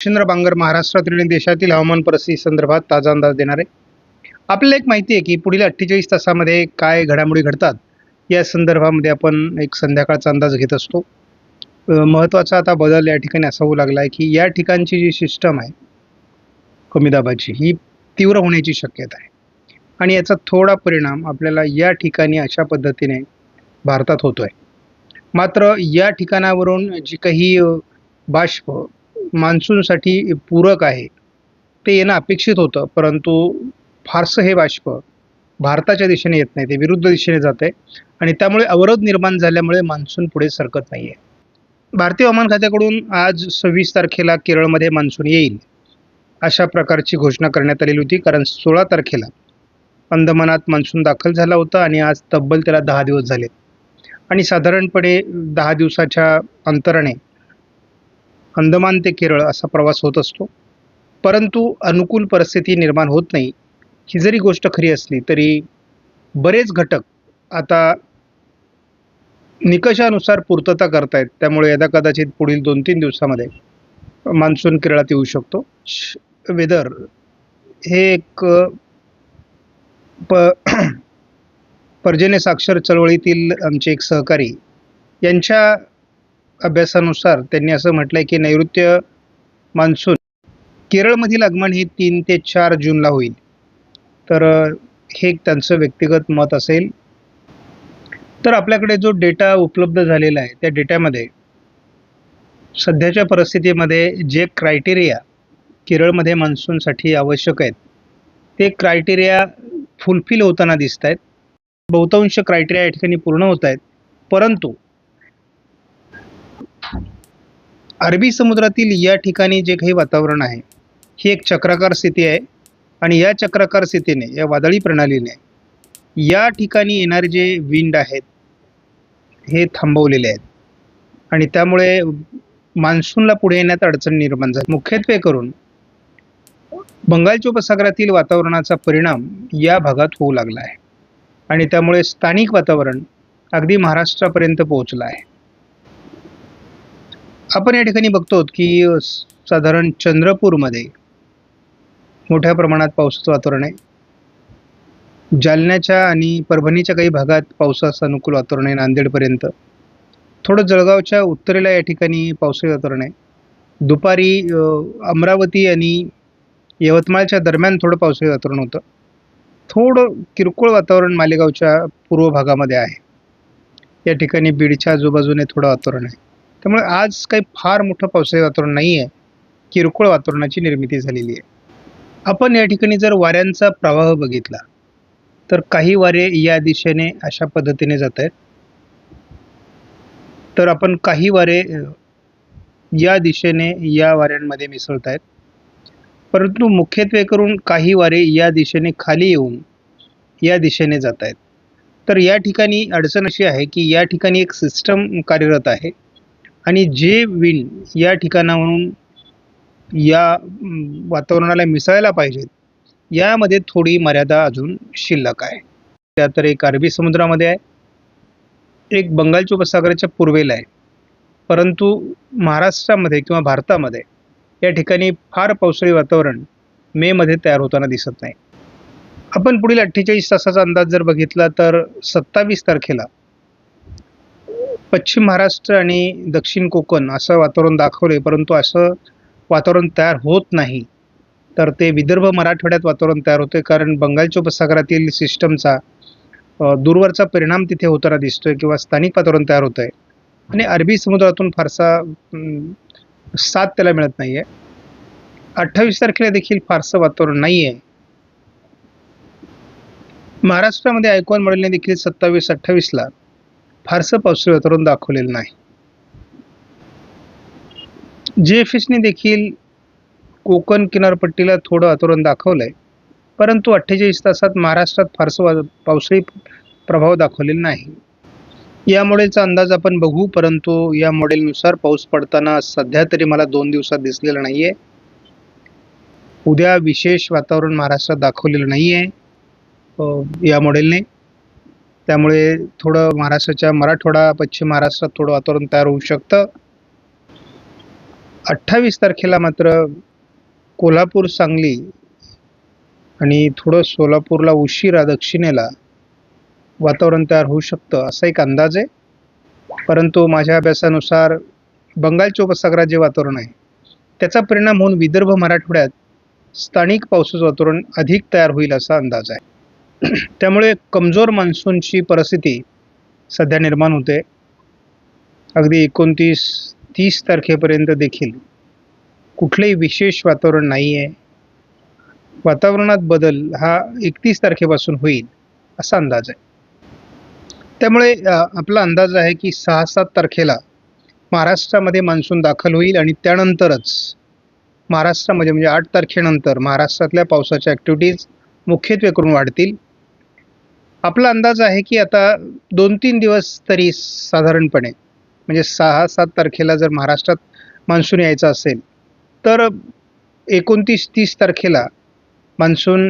मच्छिंद्र बांगर महाराष्ट्रातील आणि देशातील हवामान परिस्थिती संदर्भात ताजा अंदाज देणार आहे। आपल्याला एक माहिती आहे की पुढील 48 तासामध्ये काय घडामोडी घडतात या संदर्भामध्ये आपण एक संध्याकाळचा अंदाज घेत असतो। महत्त्वाचा आता बदल या ठिकाणी असा होऊ लागला आहे की या ठिकाणची जी सिस्टम आहे कमी दाबाची ही तीव्र होण्याची शक्यता आहे आणि याचा थोडा परिणाम आपल्याला या ठिकाणी अशा पद्धतीने भारतात होतोय। मात्र या ठिकाणावरून जी काही बाष्प मान्सूनसाठी पूरक आहे ते येणं अपेक्षित होतं, परंतु फारसं हे बाष्प भारताच्या दिशेने येत नाही, ते विरुद्ध दिशेने जात आहे आणि त्यामुळे अवरोध निर्माण झाल्यामुळे मान्सून पुढे सरकत नाही आहे। भारतीय हवामान खात्याकडून आज 26 तारखेला केरळमध्ये मान्सून येईल अशा प्रकारची घोषणा करण्यात आलेली होती, कारण 16 तारखेला अंदमानात मान्सून दाखल झाला होता आणि आज तब्बल त्याला 10 दिवस झाले आणि साधारणपणे 10 दिवसाच्या अंतराने अंदमान ते केरळ असा प्रवास होत असतो, परंतु अनुकूल परिस्थिती निर्माण होत नाही। ही जरी गोष्ट खरी असली तरी बरेच घटक आता निकषानुसार पूर्तता करतायत, त्यामुळे यदा कदाचित पुढील 2-3 दिवसामध्ये मान्सून केरळात येऊ शकतो। वेदर हे एक पर्जन्य साक्षर चळवळीतील आमचे एक सहकारी यांच्या अभ्यासानुसार त्यांनी असं म्हटलंय की नैऋत्य मान्सून केरळमधील आगमन हे 3 ते 4 जूनला होईल। तर हे त्यांचं व्यक्तिगत मत असेल। तर आपल्याकडे जो डेटा उपलब्ध झालेला आहे त्या डेटामध्ये सध्याच्या परिस्थितीमध्ये जे क्रायटेरिया केरळमध्ये मान्सूनसाठी आवश्यक आहेत ते क्रायटेरिया फुलफिल होताना दिसत आहेत। बहुतांश क्रायटेरिया या ठिकाणी पूर्ण होत आहेत, परंतु अरबी समुद्रातील या ठिकाणी जे काही वातावरण आहे ही एक चक्राकार स्थिती आहे आणि या चक्राकार स्थितीने, या वादळी प्रणालीने या ठिकाणी येणारे जे विंड आहेत हे थांबवलेले आहेत आणि त्यामुळे मान्सूनला पुढे येण्यात अडचण निर्माण झाली। मुख्यत्वे करून बंगालच्या उपसागरातील वातावरणाचा परिणाम या भागात होऊ लागला आहे आणि त्यामुळे स्थानिक वातावरण अगदी महाराष्ट्रापर्यंत पोहोचलं आहे। आपण या ठिकाणी बघतो की साधारण चंद्रपूरमध्ये मोठ्या प्रमाणात पावसाचं वातावरण आहे। जालन्याच्या आणि परभणीच्या काही भागात पावसाचं अनुकूल वातावरण आहे। नांदेडपर्यंत थोडं जळगावच्या उत्तरेला या ठिकाणी पावसाचं वातावरण आहे। दुपारी अमरावती आणि यवतमाळच्या दरम्यान थोडं पावसाचं वातावरण होतं। थोडं किरकोळ वातावरण मालेगावच्या पूर्व भागामध्ये आहे। या ठिकाणी बीडच्या आजूबाजूने थोडं वातावरण आहे, त्यामुळे आज काही फार मोठं पावसाचं वातावरण नाही आहे, किरकोळ वातावरणाची निर्मिती झालेली आहे। आपण या ठिकाणी जर वाऱ्यांचा प्रवाह बघितला तर काही वारे या दिशेने अशा पद्धतीने जात आहेत, तर आपण काही वारे या दिशेने या वाऱ्यांमध्ये मिसळत आहेत, परंतु मुख्यत्वे करून काही वारे या दिशेने खाली येऊन या दिशेने जात आहेत। तर या ठिकाणी अडचण अशी आहे की या ठिकाणी एक सिस्टम कार्यरत आहे आणि जे विंड या ठिकाणावरून या वातावरणाला मिसळायला पाहिजेत यामध्ये थोडी मर्यादा अजून शिल्लक आहे। त्यात एक अरबी समुद्रामध्ये आहे, एक बंगालच्या उपसागराच्या पूर्वेला आहे, परंतु महाराष्ट्रामध्ये किंवा भारतामध्ये या ठिकाणी फार पावसाळी वातावरण मे मध्ये तयार होताना दिसत नाही। आपण पुढील 48 तासाचा अंदाज जर बघितला तर 27 तारखेला पश्चिम महाराष्ट्र आणि दक्षिण कोकण असं वातावरण दाखवले, परंतु असं वातावरण तयार होत नाही। तर ते विदर्भ मराठवाड्यात वातावरण तयार होते, कारण बंगालच्या उपसागरातील सिस्टमचा दूरवरचा परिणाम तिथे होताना दिसतोय किंवा स्थानिक वातावरण तयार होत आहे आणि अरबी समुद्रातून फारसा साथ त्याला मिळत नाहीये। 28 तारखेला देखील फारसं वातावरण नाही आहे। महाराष्ट्रामध्ये आयकॉन मॉडेलने देखील 27-28ला फारसं पावसाळी वातावरण दाखवलेलं नाही। GFSने देखील कोकण किनारपट्टीला थोडं वातावरण दाखवलंय, परंतु 48 तासात महाराष्ट्रात फारसं पावसाळी प्रभाव दाखवलेला नाही। या मॉडेलचा अंदाज आपण बघू, परंतु या मॉडेलनुसार पाऊस पडताना सध्या तरी मला 2 दिवसात दिसलेला नाहीये। उद्या विशेष वातावरण महाराष्ट्रात दाखवलेलं नाहीये या मॉडेलने, त्यामुळे थोडं महाराष्ट्राच्या मराठवाडा पश्चिम महाराष्ट्रात थोडं वातावरण तयार होऊ शकतं। 28 तारखेला मात्र कोल्हापूर, सांगली आणि थोडं सोलापूरला उशिरा दक्षिणेला वातावरण तयार होऊ शकतं असा एक अंदाज आहे. परंतु माझ्या अभ्यासानुसार बंगालच्या उपसागरात जे वातावरण आहे त्याचा परिणाम होऊन विदर्भ, मराठवाड्यात स्थानिक पावसाचं वातावरण अधिक तयार होईल असा अंदाज आहे. त्यामुळे कमजोर मान्सूनची परिस्थिती सध्या निर्माण होते. अगदी 29-30 तारखेपर्यंत देखील कुठलंही विशेष वातावरण नाही आहे. वातावरणात बदल हा 31 तारखेपासून होईल असा अंदाज आहे. त्यामुळे आपला अंदाज आहे की 6-7 तारखेला महाराष्ट्रामध्ये मान्सून दाखल होईल आणि त्यानंतरच महाराष्ट्रामध्ये म्हणजे 8 तारखेनंतर महाराष्ट्रातल्या पावसाच्या ॲक्टिव्हिटीज मुख्यत्वे करून वाढतील. आपला अंदाज आहे की आता 2-3 दिवस तरी साधारणपणे म्हणजे 6-7 तारखेला जर महाराष्ट्रात मान्सून यायचा असेल तर 29-30 तारखेला मान्सून